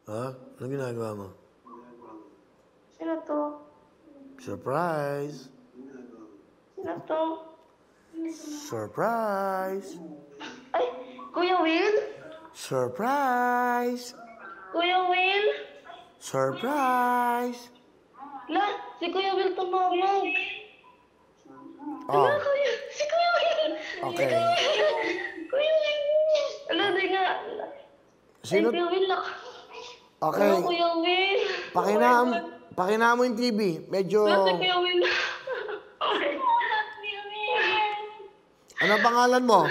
Ha? Anong ginagawa mo? Sino to? Surprise! Sino to? Surprise! Ay, Kuya Will? Surprise! Kuya Will? Surprise! La, si Kuya Will tumawag. Oh, Si Kuya Will. okay. Kuya Will. Ala, di nga. Sino? Kuya Will. Okay. Kuya Will. Pakinaam mo yung TV. Medyo... Ala, si Kuya Will. Okay. Ano pangalan mo?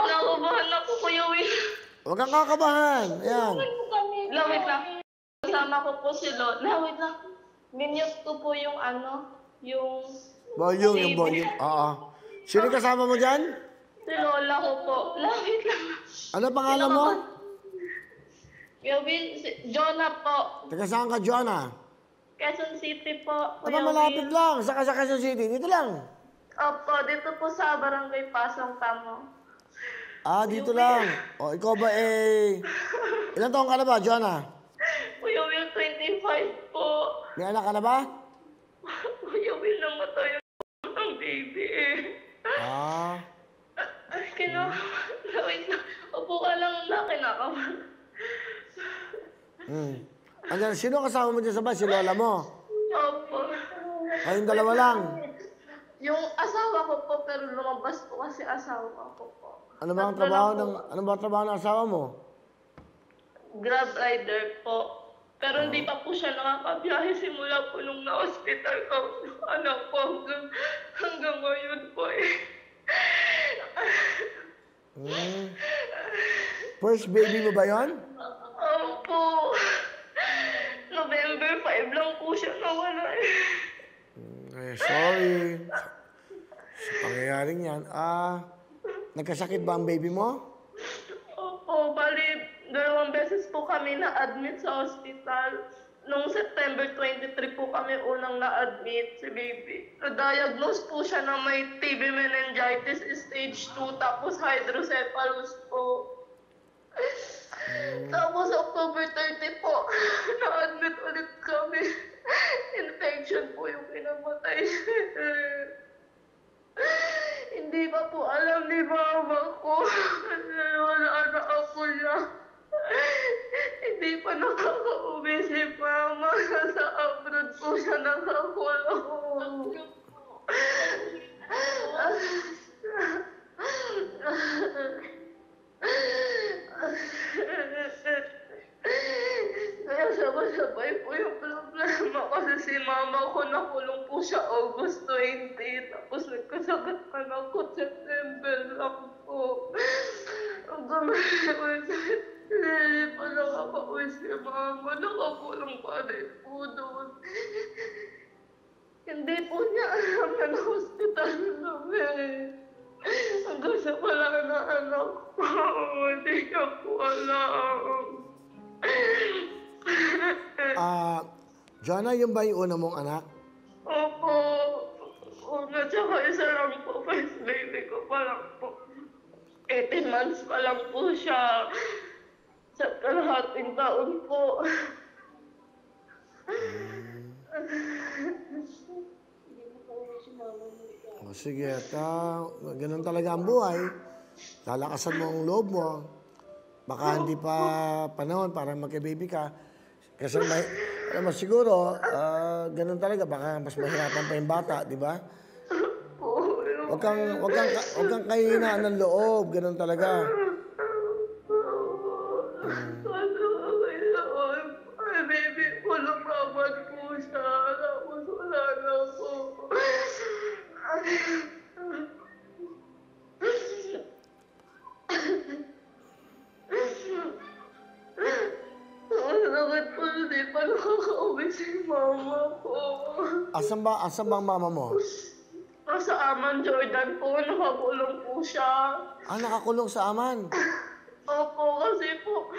Nakabahan ako, Kuya Will. Huwag kang kakabahan. Ayan. Wait lang. Kasama ko po si Lola. Wait lang. Minute ko po yung yung... Volume, yung volume. Oo. Sino kasama mo dyan? Si Lola ko po. Wait lang. Ano pangalan mo? Kuya Will, Jonah po. Taga saan ka, Jonah? Quezon City po, Aba, malapit lang. Saka sa Quezon City. Dito lang. Opo, dito po sa Barangay Pasong Tamo. Ah, dito lang. O, ikaw ba Ilan taong ka na ba, Jonah? Kuya Will, 25 po. May anak ka na ba? Kuya Will, namatay ang baby Ah. Ay, wait lang. Upo ka lang na, kinakabahan. Andyan, sino kasama mo dyan sa bahay? Si Lola mo? Opo. Kayong dalawa lang? Yung asawa ko po, pero lumabas po kasi asawa ko po. Ano ba ang trabaho ng asawa mo? Grab rider po. Pero hindi pa po siya nakakabiyahe simula po nung na-hospital ko. Anak ko hanggang ngayon po First baby mo ba yon? Opo. November 5 lang po siya nawala Sorry. Sa pangyayaring yan. Nagkasakit ba ang baby mo? Opo, bali, 2 beses po kami na-admit sa hospital. Noong September 23 po kami unang na-admit si baby. Na-diagnose po siya na may TB meningitis stage 2 tapos hydrocephalus po. Tapos October 30 po, na-admit ulit kami. Infection po yung pinamatay. Hindi pa po alam ni mama ko. Wala na ako niya. Hindi pa nakaka-uwi si mama. Nasa abroad po siya nakakulong. Kaya sabay-sabay po yung problema kasi si mama ko nakulong po siya August 20. Tapos nagkasakit anak ko September lang po. Hanggang hindi pa nakaka-uwi si mama. Nakakulong pa rin po doon. Hindi po niya alam na na-hospital kami. Hanggang sa wala na anak ko. Hindi niya po alam. Jonah, yung ba yung una mong anak? Opo. Una, tsaka isa lang po. First baby ko pa lang po. 18 months pa lang po siya. Sa kalahating taon po. O sige, ganun talaga ang buhay. Lalakasan mo ang loob mo. Baka hindi pa panahon para magka-baby ka. Kasi alam mo, siguro, ganun talaga. Baka mas mahirapan pa yung bata, di ba? Huwag kang kahinaan ng loob. Ganun talaga. Ay, baby ko, lumaban po siya. Tapos wala na po. Bakit po hindi pa nakaka-uwi si mama ko? Asan ba ang mama mo? Sa Aman, Jordan po, nakakulong po siya. Nakakulong sa Aman? Opo, kasi po,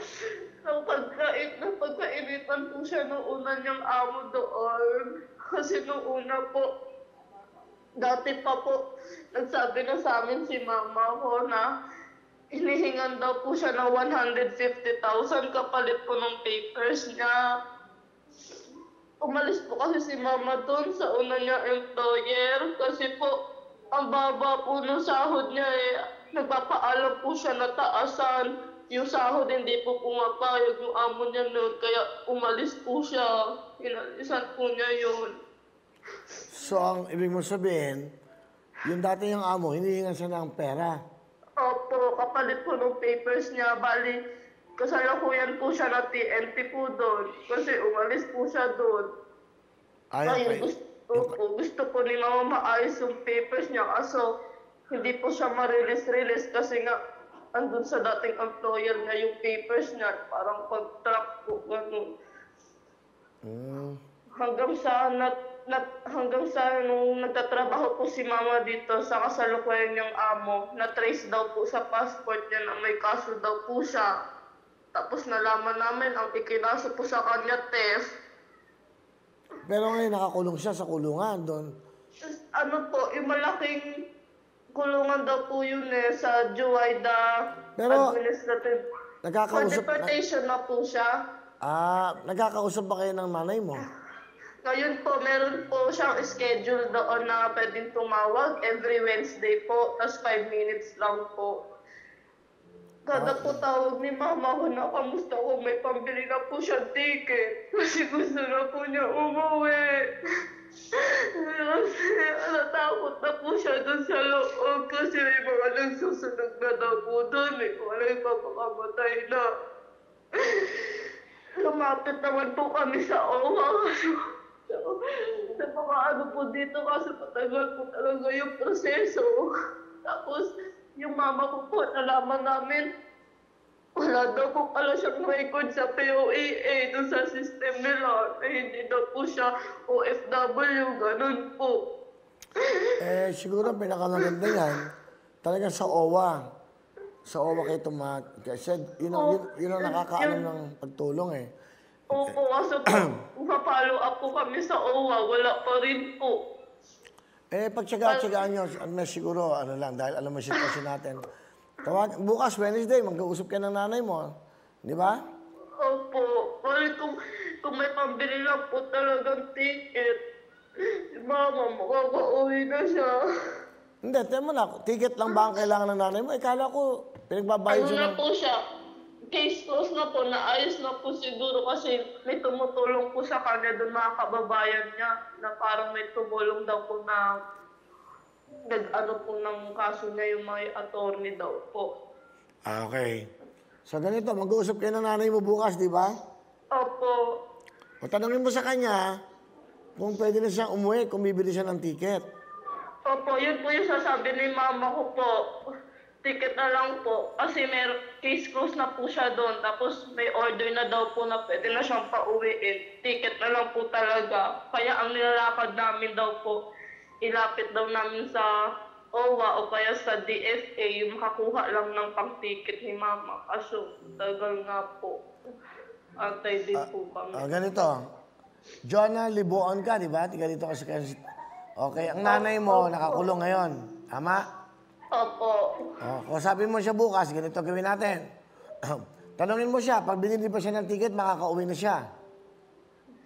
pagkainitan po siya nung una niyang amo doon. Kasi nung una po, dati pa po, nagsabi na sa amin si mama ko na hinihingan daw po siya ng 150,000 kapalit po ng papers niya. Umalis po kasi si mama doon sa una niya employer kasi po ang baba po ng sahod niya eh. Nagpapaalam po siya na taasan. Yung sahod hindi po pumapayag yung amo niya noon kaya umalis po siya. Inalisan po niya yun. So, ang ibig mo sabihin, yung dati yung amo, hinihingan siya ng pera. Opo, kapalit po ng papers niya. Bali, kasalukuyan po siya ng TNT po doon. Kasi umalis po siya doon. Ay, okay. Gusto po ni mama maayos yung papers niya. Kaso, hindi po siya ma-release kasi nga, andun sa dating employer niya yung papers niya. Parang contract po, gano'n. Hanggang sa nung nagtatrabaho po si mama dito sa kasalukuyan niyang amo, na-trace daw po sa passport niya na may kaso daw po siya. Tapos nalaman namin ang ikinaso po sa kanya theft. Pero ngayon nakakulong siya sa kulungan doon. Ano po, yung malaking kulungan daw po yun eh, sa Juwaida Pero, Administrative. For deportation na po siya. Nagkakausap ba kayo ng nanay mo? Ngayon po, meron po siyang schedule doon na pwedeng tumawag every Wednesday po, tapos 5 minutes lang po. Kada po tawag ni mama ko na kamusta ko, may pambili na po siyang ticket. Kasi gusto na po niya umuwi. Kasi natakot na po siya doon sa loob kasi may mga nagsusunog na daw po doon. Wala yung papakamatay na. Lumapit naman po kami sa OWA. Napakaano po dito kasi patagal po talaga yung proseso. Tapos, yung mama ko po, nalaman namin, wala daw po pala siyang record sa POEA doon sa system nila. Hindi daw po siya OFW, ganun po. Siguro pinakamaganda yan, talaga sa OWA. Sa OWA kayo kasi yun ang nakakaalam ng pagtulong eh. Opo, kasi po, papalo up po kami sa OWA, wala pa rin po. Pagtsagaan nyo, siguro, dahil alam mo sitwasyon natin. Bukas, Wednesday, mag-uusap ka ng nanay mo. Di ba? Opo. Kung may pambili lang po talagang ticket, si mama, makaka-uwi na siya. Hindi, temo na. Ticket lang ba ang kailangan ng nanay mo? Kala ko, pinagbabayad Ano siya na po siya? Case closed na po, naayos na po siguro kasi may tumutulong po sa kanya doon mga kababayan niya na parang may tumulong daw po na nag-ano po ng kaso niya yung mga attorney daw po. Okay. So ganito, mag-uusap kayo ng nanay mo bukas, di ba? Opo. O tanongin mo sa kanya kung pwede na siya umuwi, kung bibili siya ng ticket. Opo, yun po yung sasabi ni mama ko po. Ticket na lang po. Kasi may case close na po siya doon. Tapos may order na daw po na pwede na siyang pauwiin. Ticket na lang po talaga. Kaya ang nilalakad namin daw po, ilapit daw namin sa OWA o kaya sa DFA yung makakuha lang ng pang-ticket ni mama. Kaso tagal nga po. Antay din po kami. Ganito. Jonah, libuon ka, di ba? Tiga dito kasi. Okay, ang nanay mo nakakulong ngayon. Tama? Opo. Kung sabi mo siya bukas, ganito gawin natin. Tanungin mo siya, pag binili pa siya ng ticket, makakauwi na siya.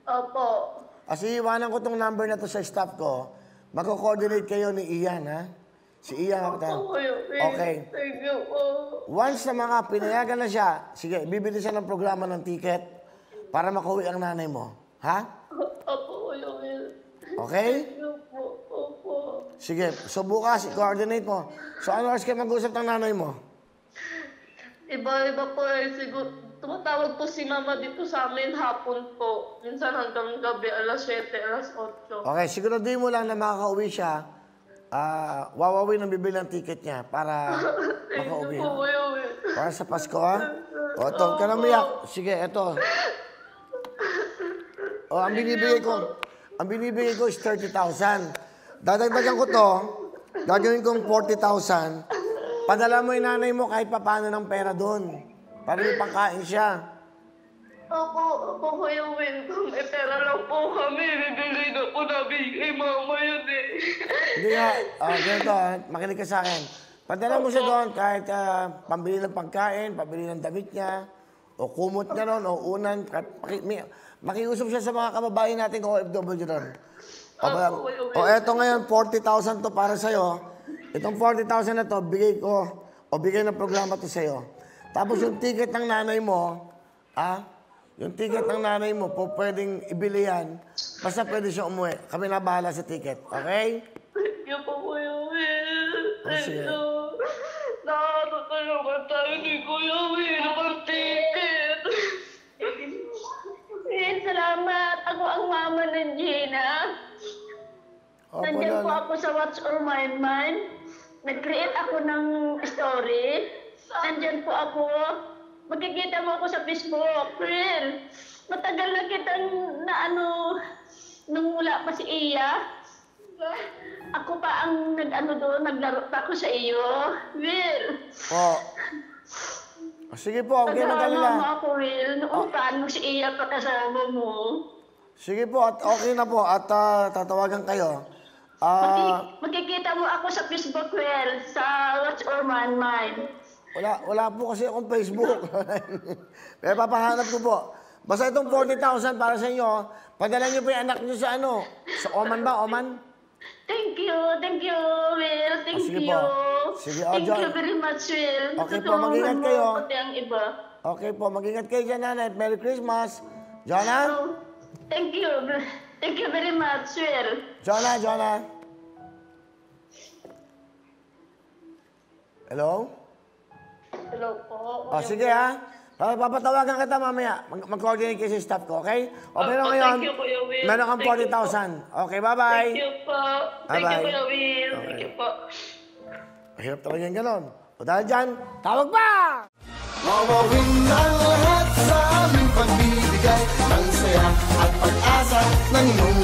Opo. Kasi iwanan ko tong number na to sa staff ko. Magko-coordinate kayo ni Ian, ha? Si Ian. Okay. Thank you po. Once na mga pinayagan na siya, sige, bibili siya ng programa ng ticket para makauwi ang nanay mo. Ha? Opo, Will. Okay? Thank you po. Opo. Sige, so bukas, i-coordinate mo. So ano oras kayo mag-usap ng nanay mo? Iba-iba po eh. Siguro, tumatawag po si mama dito sa amin hapon po. Minsan hanggang gabi, alas 7, alas 8. Okay, siguraduhin mo lang na makakauwi siya. Wawawi ng bibili ng ticket niya para makauwi. Thank you po, Will. Para sa Pasko, ha? O, ito, ka na umiyak. Sige, ito. O, ang binibigay ko is 30,000. Dadagdagan ko to, gagawin kong 40,000. Padala mo yung nanay mo kahit papaano ng pera doon. Para may pangkain siya. Opo, Kuya Will. Kung may pera lang po kami, bibili na po namin kay mama yun eh. Hindi nga, ganito, makinig ka sa akin. Padala mo siya doon kahit pambili ng pagkain, pambili ng damit niya, o kumot niya doon, o unan. Makiusap siya sa mga kababayan natin kung OFW doon. O eto ngayon, 40,000 to para sa'yo. Itong 40,000 na to, bigay ko, o bigay ng programa to sa'yo. Tapos yung ticket ng nanay mo, yung ticket ng nanay mo, po pwedeng ibili yan. Basta pwede siya umuwi. Kami na bahala sa ticket. Okay? Thank you po, Kuya Will. Thank sige. you. Nakakatulungan tayo ni Kuya Will pang ticket. Will, salamat. Ako ang mama ng Gina. Opo, Nandiyan po Lola. ako sa What's on My Mind. Nag-create ako ng story. Nandiyan po ako. Magkikita mo ako sa Facebook. Will, matagal na kitang nung wala pa si Iya. Ako pa ang naglaro pa ako sa iyo. Will. Sige po, okay Pagkakama mag-alala. mo ako, Will. Noong paano si Iya pa kasama mo. Sige po, at okay na po. At tatawagan kayo. Magkikita mo ako sa Facebook, Will. Sa What's on My Mind. Wala po kasi akong Facebook. Pero papahanap ko po. Basta itong 40,000 para sa inyo, padala niyo po yung anak niyo sa sa Oman ba? Oman? Thank you, Will. Thank sige you. po. Sige, Thank John. you very much, Will. Okay po, Natutulungan mag-ingat mo kayo. Pati ang iba. Okay po, mag-ingat kayo dyan, nanay. Merry Christmas. Jonah? So, thank you. Thank you very much, Will. Jonah? Hello? Hello po. Sige ha. Papatawagan kita mamaya. Mag-coordinate kayo sa staff ko, okay? O pero ngayon, thank you, Kuya Will. meron kang Thank you po. 40,000. Okay, bye-bye. Thank you po. Thank Bye-bye. you, Kuya Will. Okay. Thank you po. Mahirap talaga yung ganon. O dahil dyan, tawag pa! Mawawin ang lahat sa aming pagbibigay ng saya at pag-asa ng iyong